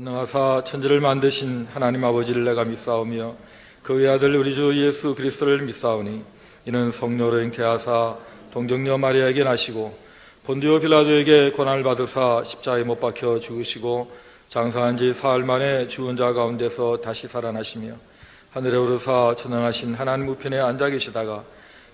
전능하사 천지를 만드신 하나님 아버지를 내가 믿사오며 그 외아들 우리 주 예수 그리스도를 믿사오니 이는 성령으로 잉태하사 동정녀 마리아에게 나시고 본디오 빌라도에게 고난을 받으사 십자가에 못 박혀 죽으시고 장사한 지 사흘 만에 죽은 자 가운데서 다시 살아나시며 하늘에 오르사 전능하신 하나님 우편에 앉아 계시다가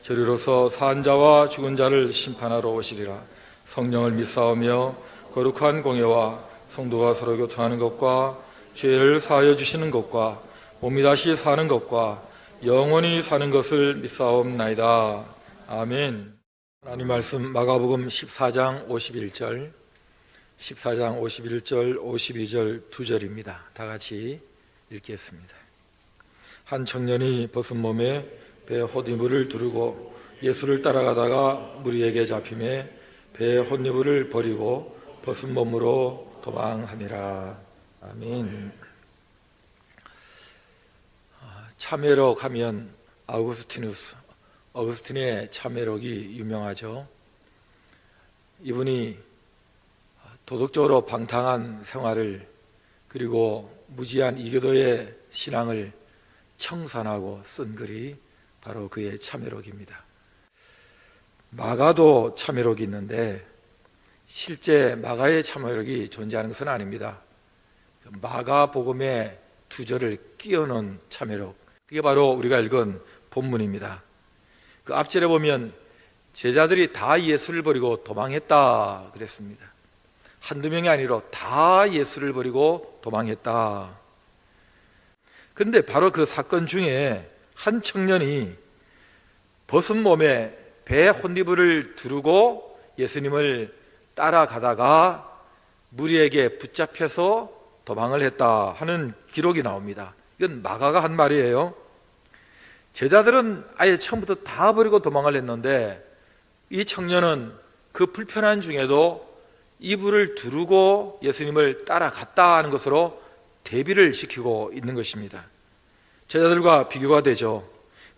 저리로서 산 자와 죽은 자를 심판하러 오시리라. 성령을 믿사오며 거룩한 공예와 성도가 서로 교통하는 것과 죄를 사하여 주시는 것과 몸이 다시 사는 것과 영원히 사는 것을 믿사옵나이다. 아멘. 하나님 말씀 마가복음 14장 51절 52절 두 절입니다. 다 같이 읽겠습니다. 한 청년이 벗은 몸에 배에 헛이불을 두르고 예수를 따라가다가 무리에게 잡힘에 배에 헛이불을 버리고 벗은 몸으로 도망하니라. 아멘. 참회록 하면 어거스틴의 참회록이 유명하죠. 이분이 도덕적으로 방탕한 생활을 그리고 무지한 이교도의 신앙을 청산하고 쓴 글이 바로 그의 참회록입니다. 마가도 참회록이 있는데 실제 마가의 참회록이 존재하는 것은 아닙니다. 마가복음의 두 절을 끼워넣은 참회록, 그게 바로 우리가 읽은 본문입니다. 그 앞절에 보면 제자들이 다 예수를 버리고 도망했다 그랬습니다. 한두 명이 아니라 다 예수를 버리고 도망했다. 그런데 바로 그 사건 중에 한 청년이 벗은 몸에 배에 헛이불을 두르고 예수님을 따라가다가 무리에게 붙잡혀서 도망을 했다 하는 기록이 나옵니다. 이건 마가가 한 말이에요. 제자들은 아예 처음부터 다 버리고 도망을 했는데 이 청년은 그 불편한 중에도 이불을 두르고 예수님을 따라갔다 하는 것으로 대비를 시키고 있는 것입니다. 제자들과 비교가 되죠.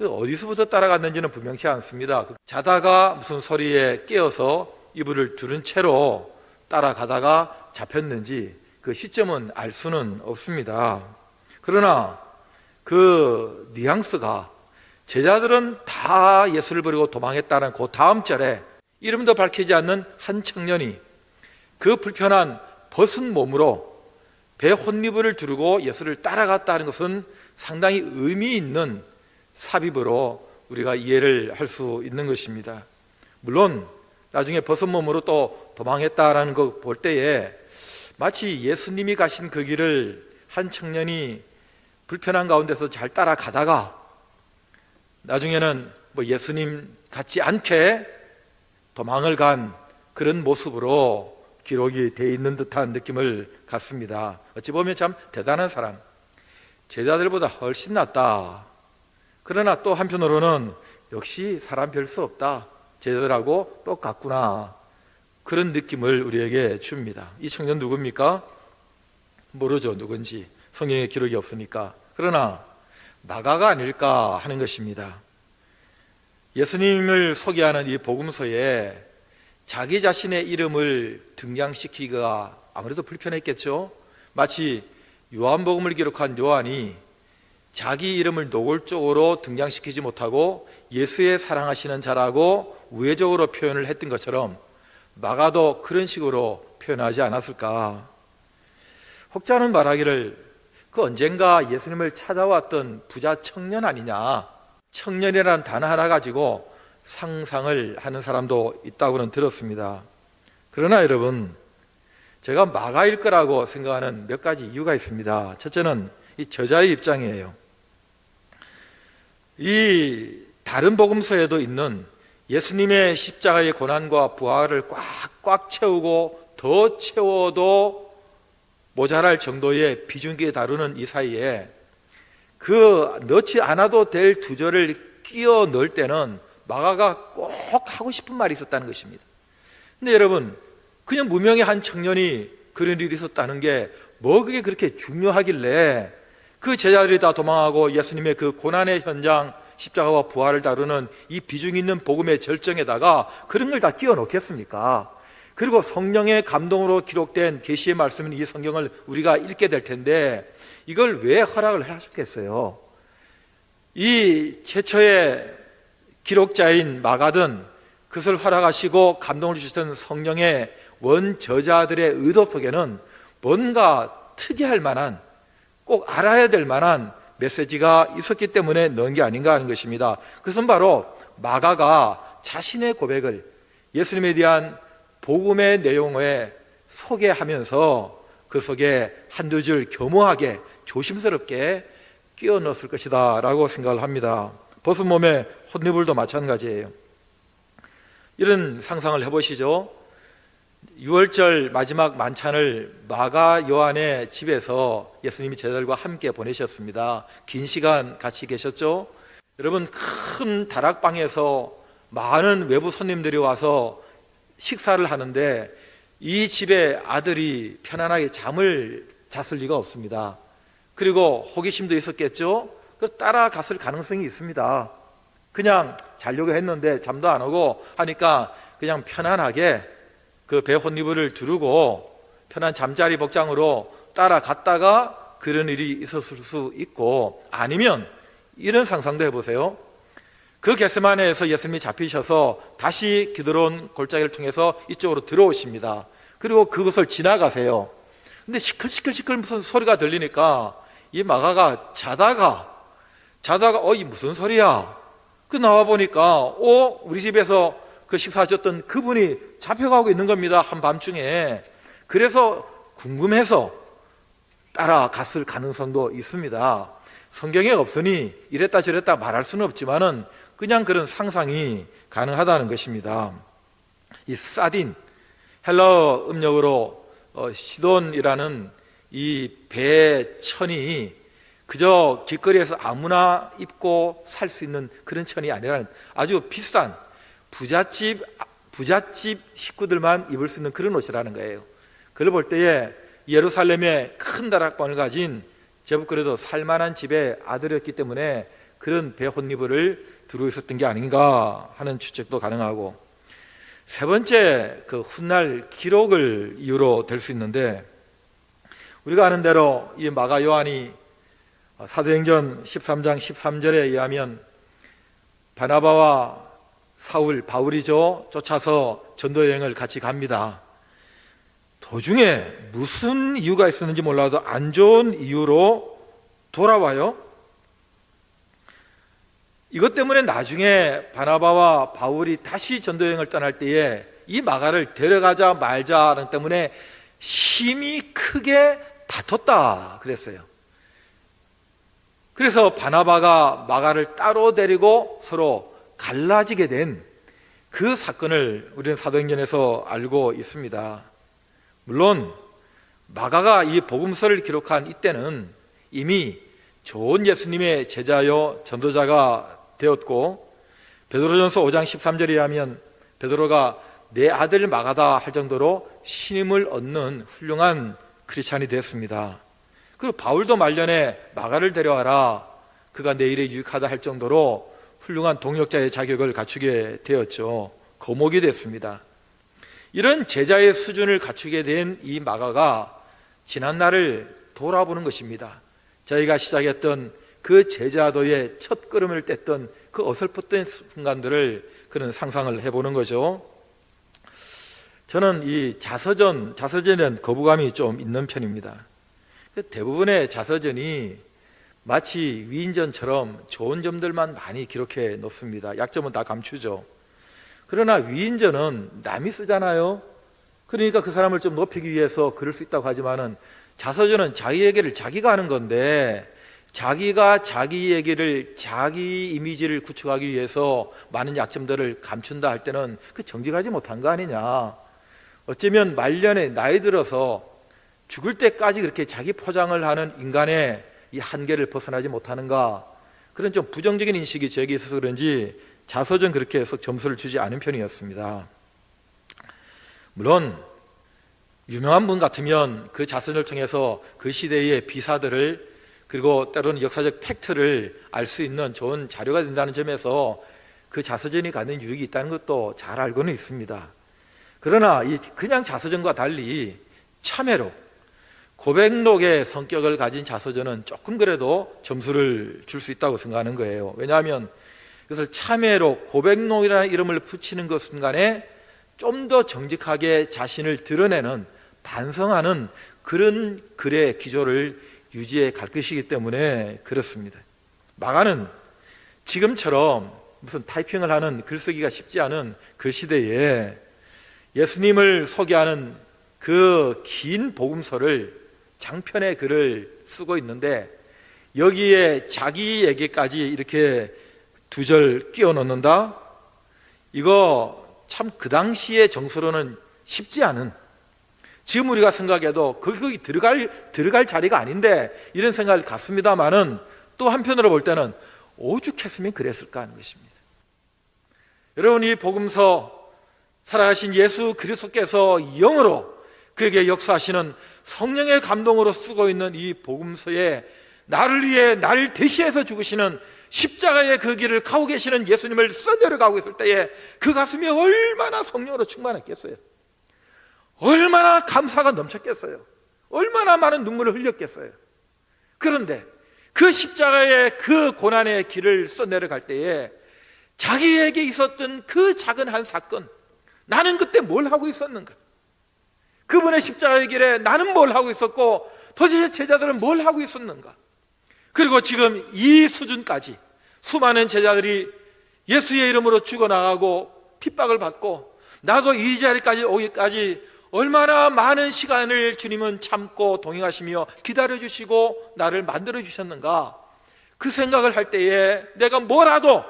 어디서부터 따라갔는지는 분명치 않습니다. 자다가 무슨 소리에 깨어서 이불을 두른 채로 따라가다가 잡혔는지 그 시점은 알 수는 없습니다. 그러나 그 뉘앙스가 제자들은 다 예수를 버리고 도망했다는 그 다음 절에 이름도 밝히지 않는 한 청년이 그 불편한 벗은 몸으로 배 헛이불을 두르고 예수를 따라갔다는 것은 상당히 의미 있는 삽입으로 우리가 이해를 할 수 있는 것입니다. 물론 나중에 벗은 몸으로 또 도망했다라는 거 볼 때에 마치 예수님이 가신 그 길을 한 청년이 불편한 가운데서 잘 따라가다가 나중에는 예수님 같지 않게 도망을 간 그런 모습으로 기록이 되어 있는 듯한 느낌을 갖습니다. 어찌 보면 참 대단한 사람, 제자들보다 훨씬 낫다. 그러나 또 한편으로는 역시 사람 별 수 없다, 제자들하고 똑같구나, 그런 느낌을 우리에게 줍니다. 이 청년 누굽니까? 모르죠, 누군지. 성경에 기록이 없으니까. 그러나 마가가 아닐까 하는 것입니다. 예수님을 소개하는 이 복음서에 자기 자신의 이름을 등장시키기가 아무래도 불편했겠죠. 마치 요한복음을 기록한 요한이 자기 이름을 노골적으로 등장시키지 못하고 예수의 사랑하시는 자라고 우회적으로 표현을 했던 것처럼 마가도 그런 식으로 표현하지 않았을까. 혹자는 말하기를 그 언젠가 예수님을 찾아왔던 부자 청년 아니냐, 청년이라는 단어 하나 가지고 상상을 하는 사람도 있다고는 들었습니다. 그러나 여러분, 제가 마가일 거라고 생각하는 몇 가지 이유가 있습니다. 첫째는 이 저자의 입장이에요. 이 다른 복음서에도 있는 예수님의 십자가의 고난과 부활을 꽉꽉 채우고 더 채워도 모자랄 정도의 비중있게 다루는 이 사이에 그 넣지 않아도 될 두 절을 끼워 넣을 때는 마가가 꼭 하고 싶은 말이 있었다는 것입니다. 근데 여러분, 그냥 무명의 한 청년이 그런 일이 있었다는 게 뭐 그게 그렇게 중요하길래 그 제자들이 다 도망하고 예수님의 그 고난의 현장, 십자가와 부활을 다루는 이 비중 있는 복음의 절정에다가 그런 걸 다 끼워 넣겠습니까? 그리고 성령의 감동으로 기록된 계시의 말씀인 이 성경을 우리가 읽게 될 텐데 이걸 왜 허락을 하셨겠어요? 이 최초의 기록자인 마가든 그것을 허락하시고 감동을 주셨던 성령의 원저자들의 의도 속에는 뭔가 특이할 만한, 꼭 알아야 될 만한 메시지가 있었기 때문에 넣은 게 아닌가 하는 것입니다. 그것은 바로 마가가 자신의 고백을 예수님에 대한 복음의 내용에 소개하면서 그 속에 한두 줄 교묘하게 조심스럽게 끼워 넣었을 것이다 라고 생각을 합니다. 벗은 몸에 혼이불도 마찬가지예요. 이런 상상을 해보시죠. 6월절 마지막 만찬을 마가 요한의 집에서 예수님이 제자들과 함께 보내셨습니다. 긴 시간 같이 계셨죠. 여러분, 큰 다락방에서 많은 외부 손님들이 와서 식사를 하는데 이 집의 아들이 편안하게 잠을 잤을 리가 없습니다. 그리고 호기심도 있었겠죠. 따라갔을 가능성이 있습니다. 그냥 자려고 했는데 잠도 안 오고 하니까 그냥 편안하게 그 배 혼이불을 두르고 편한 잠자리 복장으로 따라갔다가 그런 일이 있었을 수 있고, 아니면 이런 상상도 해보세요. 그 겟세마네에서 예수님이 잡히셔서 다시 기드론 골짜기를 통해서 이쪽으로 들어오십니다. 그리고 그것을 지나가세요. 근데 시끌시끌 무슨 소리가 들리니까 이 마가가 자다가 이 무슨 소리야? 그 나와 보니까 우리 집에서 그 식사하셨던 그분이 잡혀가고 있는 겁니다. 한밤중에. 그래서 궁금해서 따라갔을 가능성도 있습니다. 성경에 없으니 이랬다 저랬다 말할 수는 없지만은 그냥 그런 상상이 가능하다는 것입니다. 이 사딘, 헬라어 음력으로 시돈이라는 이 배천이 그저 길거리에서 아무나 입고 살 수 있는 그런 천이 아니라 아주 비싼 부잣집 식구들만 입을 수 있는 그런 옷이라는 거예요. 그걸 볼 때에 예루살렘의 큰 다락방을 가진 제법 그래도 살만한 집의 아들이었기 때문에 그런 배 혼이불을 두르고 있었던 게 아닌가 하는 추측도 가능하고, 세 번째 그 훗날 기록을 이유로 될 수 있는데, 우리가 아는 대로 이 마가 요한이 사도행전 13장 13절에 의하면 바나바와 바울이죠, 쫓아서 전도여행을 같이 갑니다. 도중에 무슨 이유가 있었는지 몰라도 안 좋은 이유로 돌아와요. 이것 때문에 나중에 바나바와 바울이 다시 전도여행을 떠날 때에 이 마가를 데려가자 말자는 때문에 심히 크게 다퉜다 그랬어요. 그래서 바나바가 마가를 따로 데리고 서로 갈라지게 된 그 사건을 우리는 사도행전에서 알고 있습니다. 물론 마가가 이 복음서를 기록한 이때는 이미 좋은 예수님의 제자요 전도자가 되었고, 베드로전서 5장 13절에 하면 베드로가 내 아들 마가다 할 정도로 신임을 얻는 훌륭한 크리스찬이 되었습니다. 그리고 바울도 말년에 마가를 데려와라, 그가 내 일에 유익하다 할 정도로 훌륭한 동역자의 자격을 갖추게 되었죠. 거목이 됐습니다. 이런 제자의 수준을 갖추게 된 이 마가가 지난날을 돌아보는 것입니다. 저희가 시작했던 그 제자도의 첫 걸음을 뗐던 그 어설펐던 순간들을 그런 상상을 해보는 거죠. 저는 이 자서전에는 거부감이 좀 있는 편입니다. 대부분의 자서전이 마치 위인전처럼 좋은 점들만 많이 기록해 놓습니다. 약점은 다 감추죠. 그러나 위인전은 남이 쓰잖아요. 그러니까 그 사람을 좀 높이기 위해서 그럴 수 있다고 하지만은 자서전은 자기 얘기를 자기가 하는 건데, 자기가 자기 얘기를, 자기 이미지를 구축하기 위해서 많은 약점들을 감춘다 할 때는 그 정직하지 못한 거 아니냐. 어쩌면 말년에 나이 들어서 죽을 때까지 그렇게 자기 포장을 하는 인간의 이 한계를 벗어나지 못하는가, 그런 좀 부정적인 인식이 저에게 있어서 그런지 자서전 그렇게 해서 점수를 주지 않은 편이었습니다. 물론 유명한 분 같으면 그 자서전을 통해서 그 시대의 비사들을, 그리고 때로는 역사적 팩트를 알 수 있는 좋은 자료가 된다는 점에서 그 자서전이 갖는 유익이 있다는 것도 잘 알고는 있습니다. 그러나 이 그냥 자서전과 달리 참회록, 고백록의 성격을 가진 자서전은 조금 그래도 점수를 줄 수 있다고 생각하는 거예요. 왜냐하면 그것을 참회록, 고백록이라는 이름을 붙이는 것 순간에 좀 더 정직하게 자신을 드러내는, 반성하는 그런 글의 기조를 유지해 갈 것이기 때문에 그렇습니다. 마가는 지금처럼 무슨 타이핑을 하는, 글쓰기가 쉽지 않은 그 시대에 예수님을 소개하는 그 긴 복음서를, 장편의 글을 쓰고 있는데 여기에 자기 얘기까지 이렇게 두 절 끼워 넣는다? 이거 참 그 당시의 정서로는 쉽지 않은, 지금 우리가 생각해도 거기 들어갈 자리가 아닌데 이런 생각을 갖습니다만은 또 한편으로 볼 때는 오죽했으면 그랬을까 하는 것입니다. 여러분, 이 복음서 살아가신 예수 그리스도께서 영으로 그에게 역사하시는 성령의 감동으로 쓰고 있는 이 복음서에 나를 위해 나를 대신해서 죽으시는 십자가의 그 길을 가고 계시는 예수님을 써내려가고 있을 때에 그 가슴이 얼마나 성령으로 충만했겠어요. 얼마나 감사가 넘쳤겠어요. 얼마나 많은 눈물을 흘렸겠어요. 그런데 그 십자가의 그 고난의 길을 써내려갈 때에 자기에게 있었던 그 작은 한 사건, 나는 그때 뭘 하고 있었는가? 그분의 십자가의 길에 나는 뭘 하고 있었고 도대체 제자들은 뭘 하고 있었는가? 그리고 지금 이 수준까지 수많은 제자들이 예수의 이름으로 죽어나가고 핍박을 받고 나도 이 자리까지 오기까지 얼마나 많은 시간을 주님은 참고 동행하시며 기다려주시고 나를 만들어주셨는가? 그 생각을 할 때에 내가 뭐라도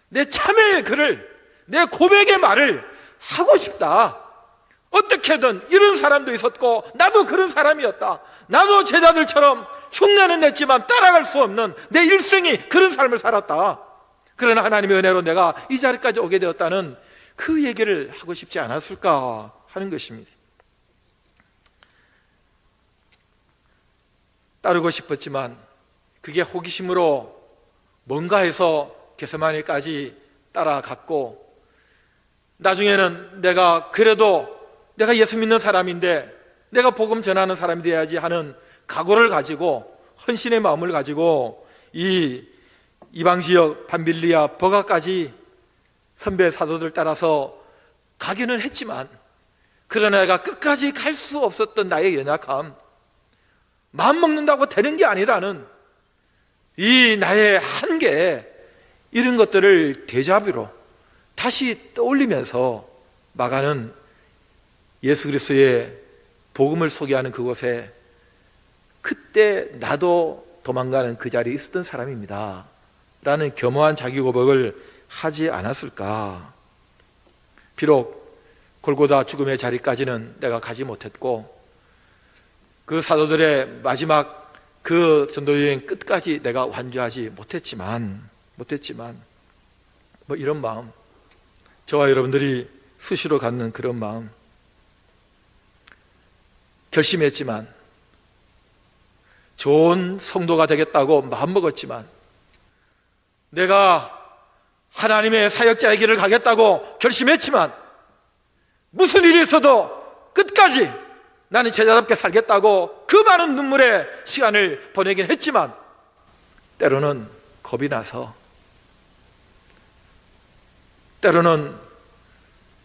내 참회의 글을, 내 고백의 말을 하고 싶다. 어떻게든 이런 사람도 있었고 나도 그런 사람이었다. 나도 제자들처럼 흉내는 냈지만 따라갈 수 없는 내 일생이 그런 삶을 살았다. 그러나 하나님의 은혜로 내가 이 자리까지 오게 되었다는 그 얘기를 하고 싶지 않았을까 하는 것입니다. 따르고 싶었지만 그게 호기심으로 뭔가 해서 겟세마네까지 따라갔고, 나중에는 내가 그래도 내가 예수 믿는 사람인데 내가 복음 전하는 사람이 되어야지 하는 각오를 가지고, 헌신의 마음을 가지고 이 이방지역 밤빌리아 버가까지 선배 사도들 따라서 가기는 했지만, 그러나 내가 끝까지 갈 수 없었던 나의 연약함, 마음 먹는다고 되는 게 아니라는 이 나의 한계, 이런 것들을 데자뷰로 다시 떠올리면서 마가는 예수 그리스도의 복음을 소개하는 그곳에 그때 나도 도망가는 그 자리에 있었던 사람입니다 라는 겸허한 자기 고백을 하지 않았을까? 비록 골고다 죽음의 자리까지는 내가 가지 못했고 그 사도들의 마지막 그 전도여행 끝까지 내가 완주하지 못했지만 뭐 이런 마음, 저와 여러분들이 수시로 갖는 그런 마음, 결심했지만, 좋은 성도가 되겠다고 마음먹었지만, 내가 하나님의 사역자의 길을 가겠다고 결심했지만, 무슨 일이 있어도 끝까지 나는 제자답게 살겠다고 그 많은 눈물의 시간을 보내긴 했지만, 때로는 겁이 나서, 때로는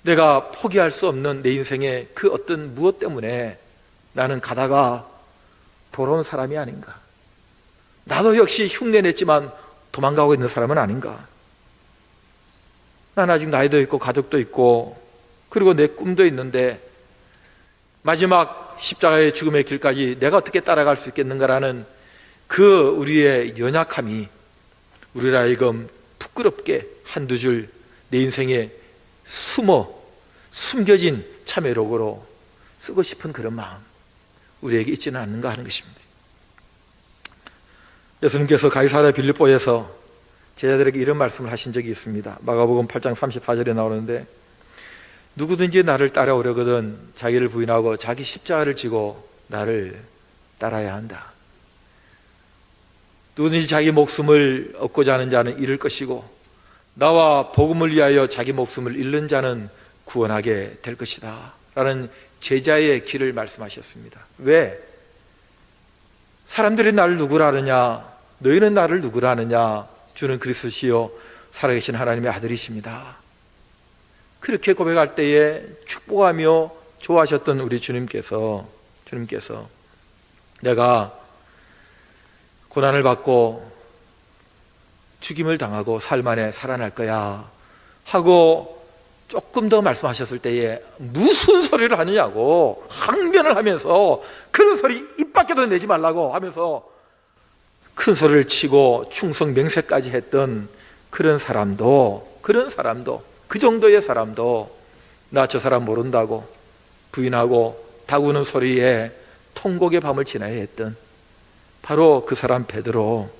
내가 포기할 수 없는 내 인생의 그 어떤 무엇 때문에 나는 가다가 돌아온 사람이 아닌가, 나도 역시 흉내냈지만 도망가고 있는 사람은 아닌가. 난 아직 나이도 있고 가족도 있고 그리고 내 꿈도 있는데 마지막 십자가의 죽음의 길까지 내가 어떻게 따라갈 수 있겠는가라는 그 우리의 연약함이 우리를 하여금 부끄럽게 한두 줄 내 인생에 숨겨진 참회록으로 쓰고 싶은 그런 마음, 우리에게 있지는 않는가 하는 것입니다. 예수님께서 가이사랴 빌립보에서 제자들에게 이런 말씀을 하신 적이 있습니다. 마가복음 8장 34절에 나오는데, 누구든지 나를 따라오려거든 자기를 부인하고 자기 십자가를 지고 나를 따라야 한다. 누구든지 자기 목숨을 얻고자 하는 자는 잃을 것이고 나와 복음을 위하여 자기 목숨을 잃는 자는 구원하게 될 것이다 라는 제자의 길을 말씀하셨습니다. 왜? 사람들이 나를 누구라 하느냐? 너희는 나를 누구라 하느냐? 주는 그리스도시요 살아계신 하나님의 아들이십니다. 그렇게 고백할 때에 축복하며 좋아하셨던 우리 주님께서 내가 고난을 받고 죽임을 당하고 삶 안에 살아날 거야 하고 조금 더 말씀하셨을 때에 무슨 소리를 하느냐고 항변을 하면서 그런 소리 입 밖에도 내지 말라고 하면서 큰 소리를 치고 충성 맹세까지 했던 그런 사람도 그 정도의 사람도 나 저 사람 모른다고 부인하고 다구는 소리에 통곡의 밤을 지나야 했던 바로 그 사람 베드로.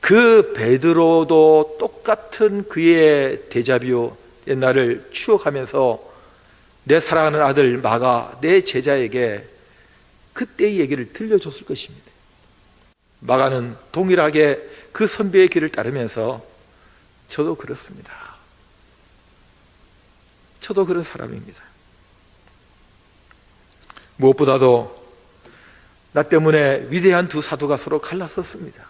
그 베드로도 똑같은 그의 데자뷰 옛날을 추억하면서 내 사랑하는 아들 마가 내 제자에게 그때의 얘기를 들려줬을 것입니다. 마가는 동일하게 그 선배의 길을 따르면서 저도 그렇습니다. 저도 그런 사람입니다. 무엇보다도 나 때문에 위대한 두 사도가 서로 갈랐었습니다.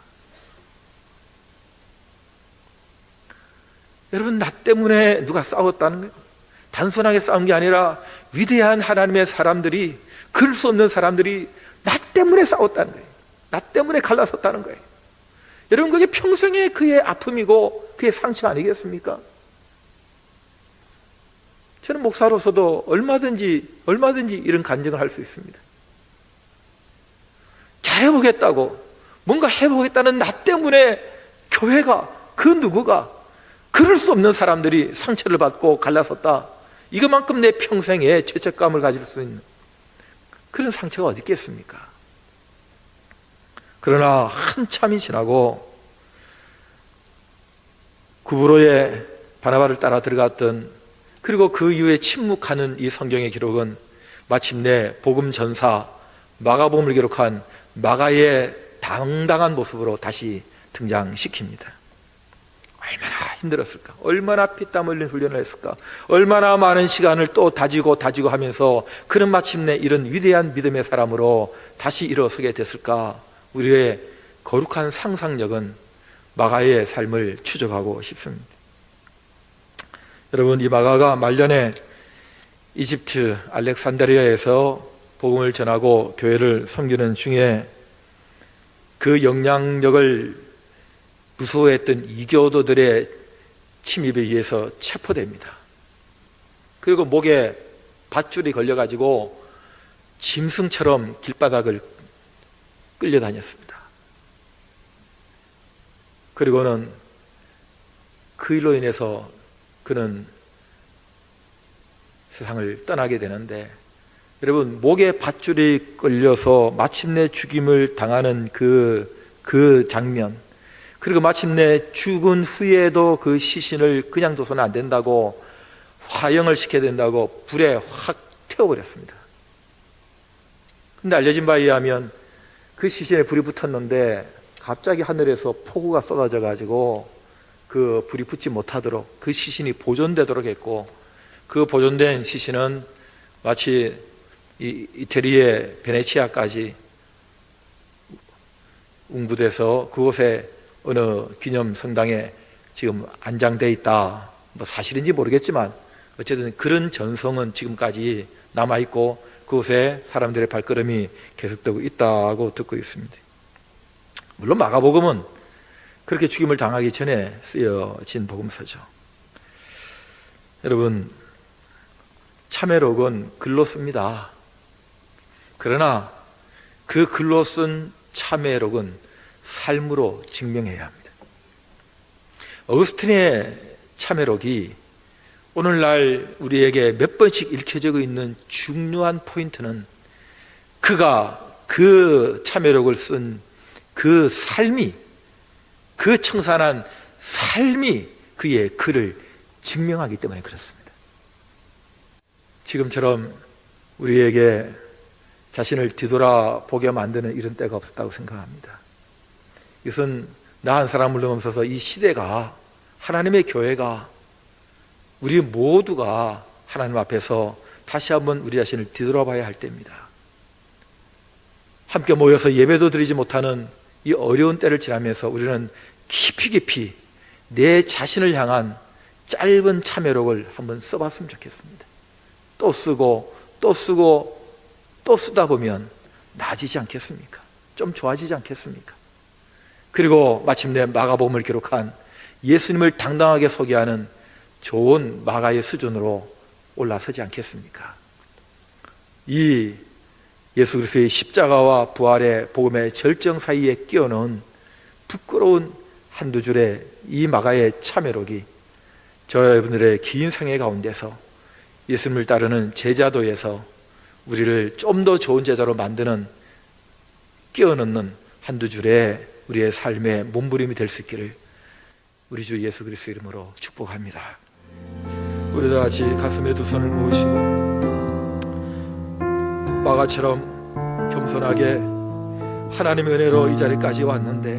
여러분, 나 때문에 누가 싸웠다는 거예요? 단순하게 싸운 게 아니라 위대한 하나님의 사람들이, 그럴 수 없는 사람들이 나 때문에 싸웠다는 거예요. 나 때문에 갈라섰다는 거예요. 여러분, 그게 평생의 그의 아픔이고 그의 상처 아니겠습니까? 저는 목사로서도 얼마든지 이런 간증을 할 수 있습니다. 잘해보겠다고, 뭔가 해보겠다는 나 때문에 교회가, 그 누구가, 그럴 수 없는 사람들이 상처를 받고 갈라섰다. 이것만큼 내 평생에 죄책감을 가질 수 있는 그런 상처가 어디 있겠습니까? 그러나 한참이 지나고 구브로에 바나바를 따라 들어갔던, 그리고 그 이후에 침묵하는 이 성경의 기록은 마침내 복음 전사 마가복음을 기록한 마가의 당당한 모습으로 다시 등장시킵니다. 얼마나 힘들었을까? 얼마나 피땀 흘린 훈련을 했을까? 얼마나 많은 시간을 또 다지고 하면서 그는 마침내 이런 위대한 믿음의 사람으로 다시 일어서게 됐을까? 우리의 거룩한 상상력은 마가의 삶을 추적하고 싶습니다. 여러분, 이 마가가 말년에 이집트 알렉산드리아에서 복음을 전하고 교회를 섬기는 중에 그 영향력을 무서워했던 이교도들의 침입에 의해서 체포됩니다. 그리고 목에 밧줄이 걸려가지고 짐승처럼 길바닥을 끌려다녔습니다. 그리고는 그 일로 인해서 그는 세상을 떠나게 되는데, 여러분, 목에 밧줄이 끌려서 마침내 죽임을 당하는 그 장면, 그리고 마침내 죽은 후에도 그 시신을 그냥 둬서는 안 된다고 화형을 시켜야 된다고 불에 확 태워버렸습니다. 근데 알려진 바에 의하면 그 시신에 불이 붙었는데 갑자기 하늘에서 폭우가 쏟아져 가지고 그 불이 붙지 못하도록 그 시신이 보존되도록 했고, 그 보존된 시신은 마치 이태리의 베네치아까지 운구돼서 그곳에 어느 기념 성당에 지금 안장되어 있다. 뭐 사실인지 모르겠지만 어쨌든 그런 전성은 지금까지 남아있고 그곳에 사람들의 발걸음이 계속되고 있다고 듣고 있습니다. 물론 마가복음은 그렇게 죽임을 당하기 전에 쓰여진 복음서죠. 여러분, 참회록은 글로 씁니다. 그러나 그 글로 쓴 참회록은 삶으로 증명해야 합니다. 어거스틴의 참회록이 오늘날 우리에게 몇 번씩 읽혀지고 있는 중요한 포인트는 그가 그 참회록을 쓴 그 삶이, 그 청산한 삶이 그의 글을 증명하기 때문에 그렇습니다. 지금처럼 우리에게 자신을 뒤돌아보게 만드는 이런 때가 없었다고 생각합니다. 이것은 나 한 사람을 넘어서서 이 시대가, 하나님의 교회가, 우리 모두가 하나님 앞에서 다시 한번 우리 자신을 뒤돌아봐야 할 때입니다. 함께 모여서 예배도 드리지 못하는 이 어려운 때를 지나면서 우리는 깊이 내 자신을 향한 짧은 참회록을 한번 써봤으면 좋겠습니다. 또 쓰고 또 쓰다 보면 나아지지 않겠습니까? 좀 좋아지지 않겠습니까? 그리고 마침내 마가복음을 기록한 예수님을 당당하게 소개하는 좋은 마가의 수준으로 올라서지 않겠습니까? 이 예수 그리스도의 십자가와 부활의 복음의 절정 사이에 끼어넣은 부끄러운 한두 줄의 이 마가의 참회록이 저와 여러분들의 긴 생애 가운데서 예수님을 따르는 제자도에서 우리를 좀 더 좋은 제자로 만드는 끼어넣는 한두 줄의 우리의 삶의 몸부림이 될 수 있기를 우리 주 예수 그리스도 이름으로 축복합니다. 우리 다 같이 가슴에 두 손을 모으시고 마가처럼 겸손하게 하나님의 은혜로 이 자리까지 왔는데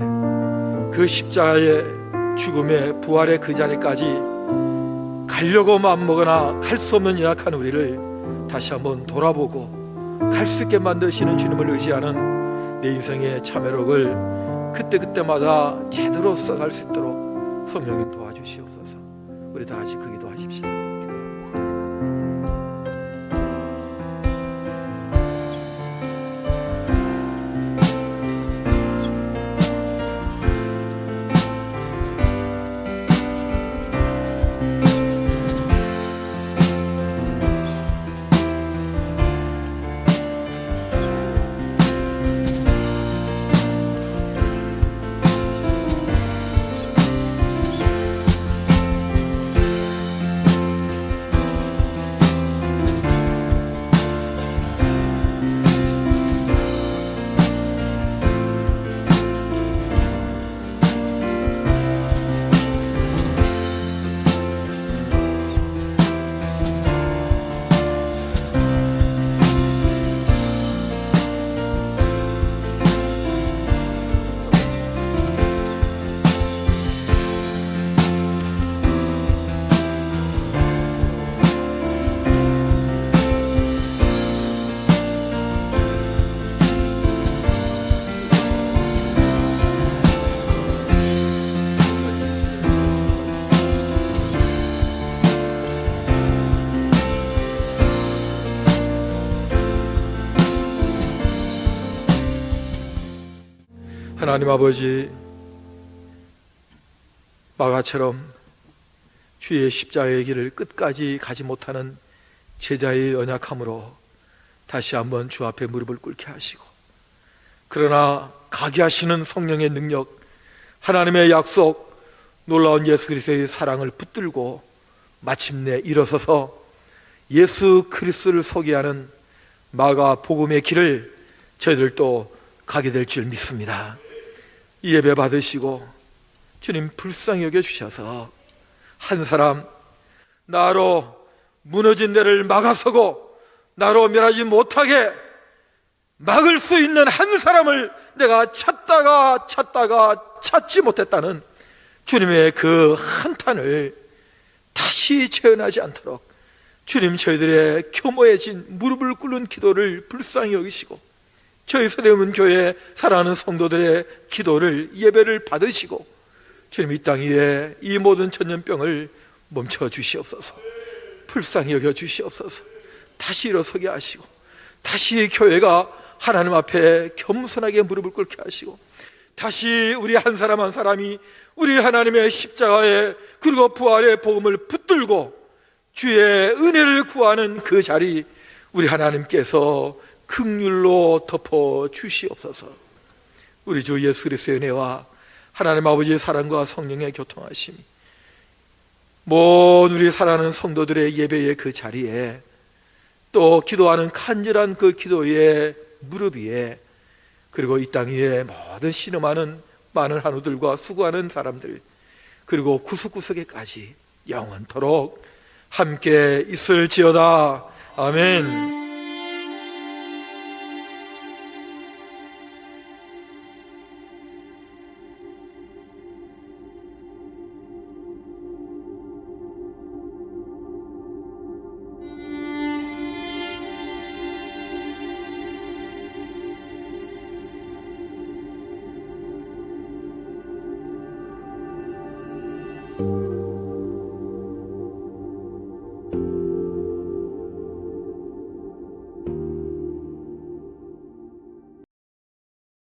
그 십자가의 죽음의 부활의 그 자리까지 가려고 마음먹으나 갈 수 없는 연약한 우리를 다시 한번 돌아보고 갈 수 있게 만드시는 주님을 의지하는 내 인생의 참회록을 그때마다 제대로 써갈 수 있도록 성령님 도와주시옵소서. 우리 다 같이 그 기도하십시다. 하나님 아버지, 마가처럼 주의 십자가의 길을 끝까지 가지 못하는 제자의 연약함으로 다시 한번 주 앞에 무릎을 꿇게 하시고, 그러나 가게 하시는 성령의 능력, 하나님의 약속, 놀라운 예수 그리스도의 사랑을 붙들고 마침내 일어서서 예수 그리스도를 소개하는 마가 복음의 길을 저희들도 가게 될 줄 믿습니다. 이 예배 받으시고 주님 불쌍히 여겨주셔서 한 사람, 나로 무너진 데를 막아서고 나로 멸하지 못하게 막을 수 있는 한 사람을 내가 찾다가 찾지 못했다는 주님의 그 한탄을 다시 재현하지 않도록 주님 저희들의 겸허해진 무릎을 꿇는 기도를 불쌍히 여기시고 저희 서대문 교회 사랑하는 성도들의 기도를, 예배를 받으시고 주님 이 땅 위에 이 모든 전염병을 멈춰 주시옵소서. 불쌍히 여겨 주시옵소서. 다시 일어서게 하시고 다시 교회가 하나님 앞에 겸손하게 무릎을 꿇게 하시고 다시 우리 한 사람 한 사람이 우리 하나님의 십자가에 그리고 부활의 복음을 붙들고 주의 은혜를 구하는 그 자리 우리 하나님께서 긍휼로 덮어 주시옵소서. 우리 주 예수 그리스도의 은혜와 하나님 아버지의 사랑과 성령의 교통하심이 모든 우리 사랑하는 성도들의 예배의 그 자리에 또 기도하는 간절한 그 기도의 무릎 위에 그리고 이 땅 위에 모든 신음하는 많은 한우들과 수고하는 사람들 그리고 구석구석에까지 영원토록 함께 있을지어다. 아멘.